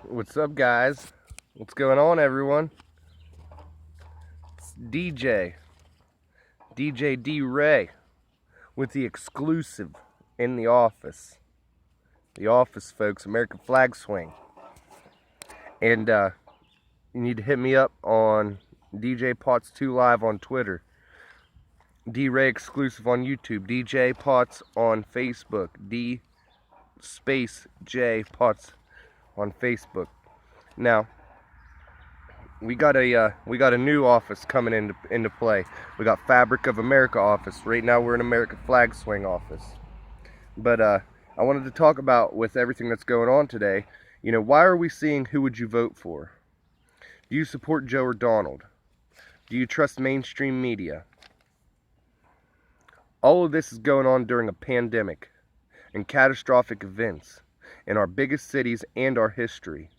What's up, guys? What's going on, everyone? It's DJ D Ray, with the exclusive in the office. The office, folks, American flag swing. And you need to hit me up on DJ Potts 2 Live on Twitter, D Ray exclusive on YouTube, DJ Potts on Facebook, D space J Potts on Facebook. Now, we got a new office coming into play. We got Fabric of America office. Right now we're in American flag swing office. But I wanted to talk about, with everything that's going on today, why are we seeing who would you vote for? Do you support Joe or Donald? Do you trust mainstream media? All of this is going on during a pandemic and catastrophic events in our biggest cities and our history.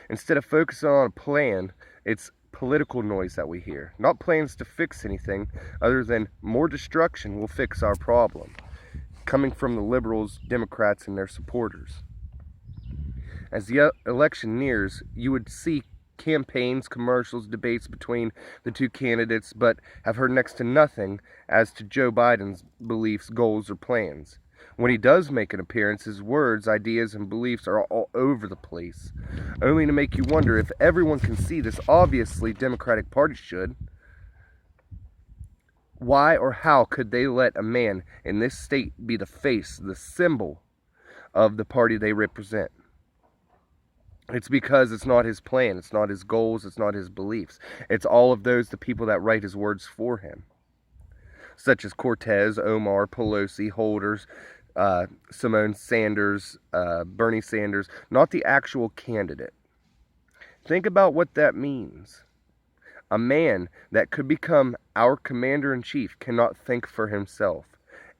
Instead of focusing on a plan, it's political noise that we hear. Not plans to fix anything other than more destruction will fix our problem, coming from the liberals, Democrats, and their supporters. As the election nears, you would see campaigns, commercials, debates between the two candidates, but have heard next to nothing as to Joe Biden's beliefs, goals, or plans. When he does make an appearance, his words, ideas, and beliefs are all over the place, only to make you wonder if everyone can see this. Obviously, Democratic Party should. Why or how could they let a man in this state be the face, the symbol of the party they represent? It's because it's not his plan, it's not his goals, it's not his beliefs. It's all of those, the people that write his words for him, such as Cortez, Omar, Pelosi, Holders, Simone Sanders, Bernie Sanders, not the actual candidate. Think about what that means. A man that could become our commander-in-chief cannot think for himself.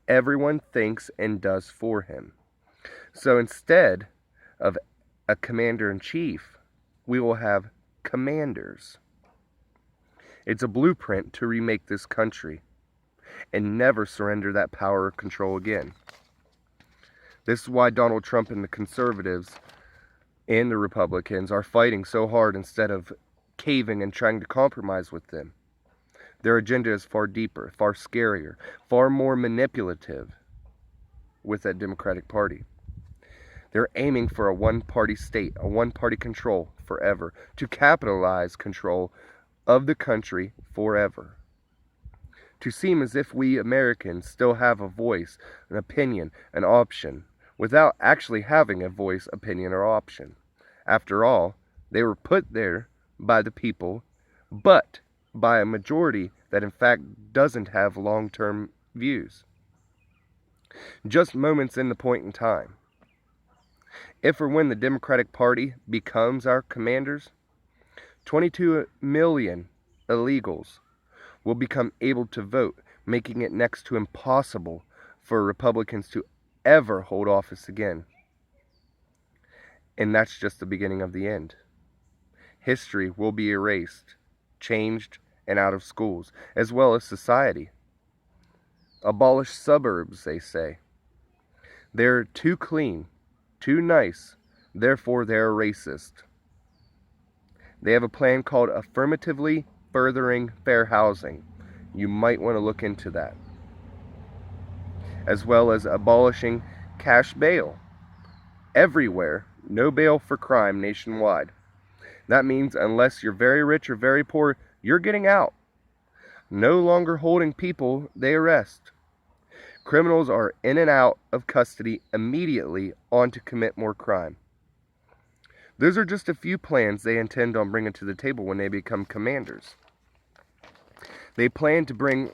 Everyone thinks and does for him. So instead of a commander-in-chief, we will have commanders. It's a blueprint to remake this country and never surrender that power or control again. This is why Donald Trump and the conservatives and the Republicans are fighting so hard instead of caving and trying to compromise with them. Their agenda is far deeper, far scarier, far more manipulative with that Democratic Party. They're aiming for a one-party state, a one-party control forever, to capitalize control of the country forever. To seem as if we Americans still have a voice, an opinion, an option, without actually having a voice, opinion, or option. After all, they were put there by the people, but by a majority that in fact doesn't have long-term views. Just moments in the point in time. If or when the Democratic Party becomes our commanders, 22 million illegals will become able to vote, making it next to impossible for Republicans to ever hold office again. And that's just the beginning of the end. History will be erased, changed, and out of schools, as well as society. Abolish suburbs, they say. They're too clean, too nice, therefore they're racist. They have a plan called Affirmatively Furthering Fair Housing. You might want to look into that. As well as abolishing cash bail. Everywhere, no bail for crime nationwide. That means unless you're very rich or very poor, you're getting out. No longer holding people they arrest. Criminals are in and out of custody immediately on to commit more crime. Those are just a few plans they intend on bringing to the table when they become commanders. They plan to bring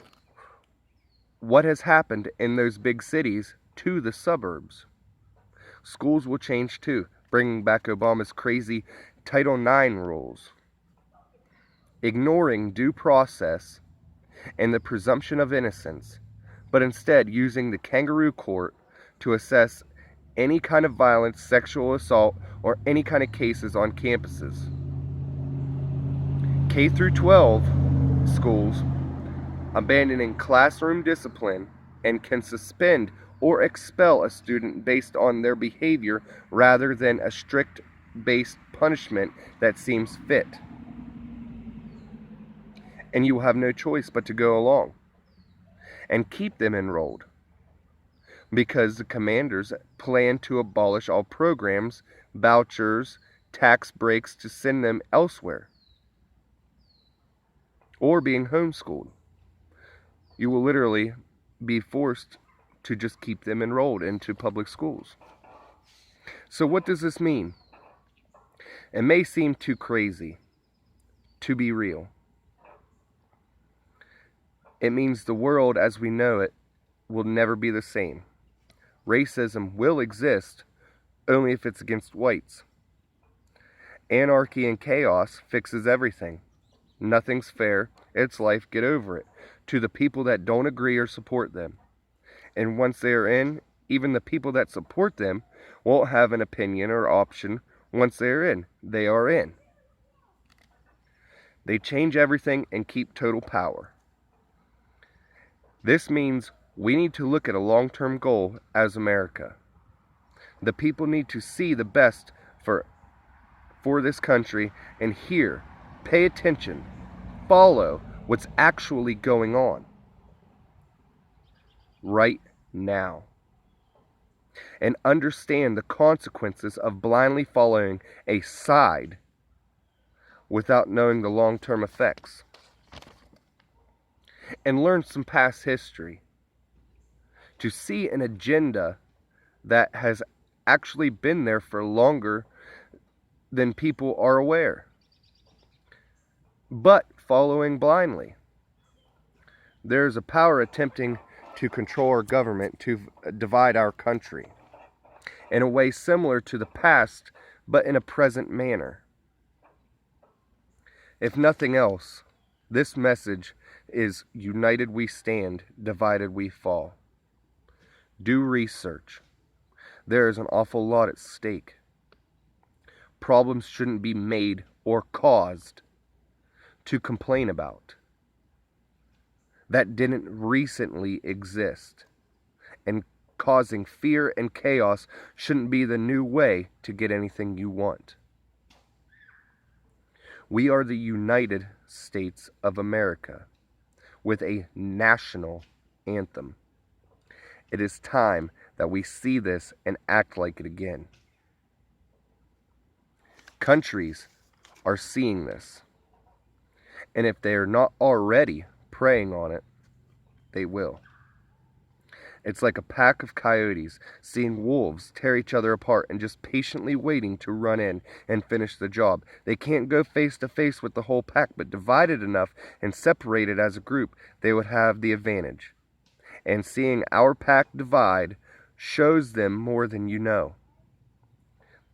what has happened in those big cities to the suburbs. Schools will change too, bringing back Obama's crazy Title IX rules. Ignoring due process and the presumption of innocence, but instead using the kangaroo court to assess any kind of violence, sexual assault, or any kind of cases on campuses. K through 12 schools abandoning classroom discipline and can suspend or expel a student based on their behavior rather than a strict based punishment that seems fit. And you will have no choice but to go along and keep them enrolled, because the commanders plan to abolish all programs, vouchers, tax breaks to send them elsewhere, or being homeschooled. You will literally be forced to just keep them enrolled into public schools. So what does this mean? It may seem too crazy to be real. It means the world as we know it will never be the same. Racism will exist only if it's against whites. Anarchy and chaos fixes everything. Nothing's fair. It's life. Get over it. To the people that don't agree or support them. And once they are in, even the people that support them won't have an opinion or option. Once they are in, they are in. They change everything and keep total power. This means we need to look at a long-term goal as America. The people need to see the best for this country and hear, pay attention, follow what's actually going on right now, and understand the consequences of blindly following a side without knowing the long-term effects. And learn some past history to see an agenda that has actually been there for longer than people are aware, but following blindly. There's a power attempting to control our government, to divide our country in a way similar to the past, but in a present manner. If nothing else, this message is united we stand, divided we fall. Do research. There is an awful lot at stake. Problems shouldn't be made or caused to complain about that didn't recently exist. And causing fear and chaos shouldn't be the new way to get anything you want. We are the United States of America with a national anthem. It is time that we see this and act like it again. Countries are seeing this, and if they are not already preying on it, they will. It's like a pack of coyotes seeing wolves tear each other apart and just patiently waiting to run in and finish the job. They can't go face to face with the whole pack, but divided enough and separated as a group, they would have the advantage. And seeing our pack divide shows them more than you know.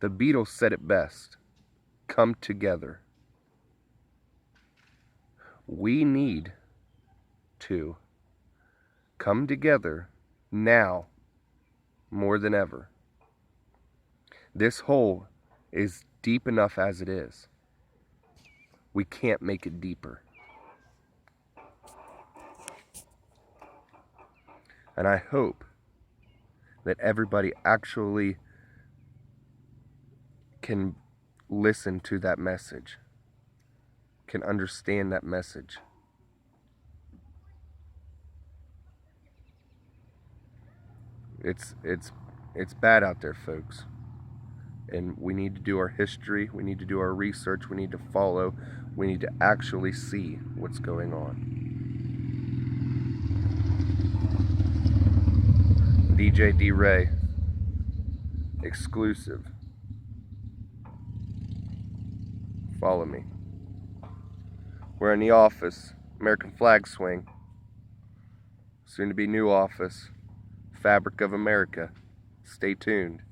The Beatles said it best. Come together. We need to come together now more than ever. This hole is deep enough as it is. We can't make it deeper. And I hope that everybody actually can listen to that message, can understand that message. It's bad out there, folks. And we need to do our history, we need to do our research, we need to follow, we need to actually see what's going on. DJ D-Ray, exclusive. Follow me. We're in the office, American flag swing. Soon to be new office, Fabric of America. Stay tuned.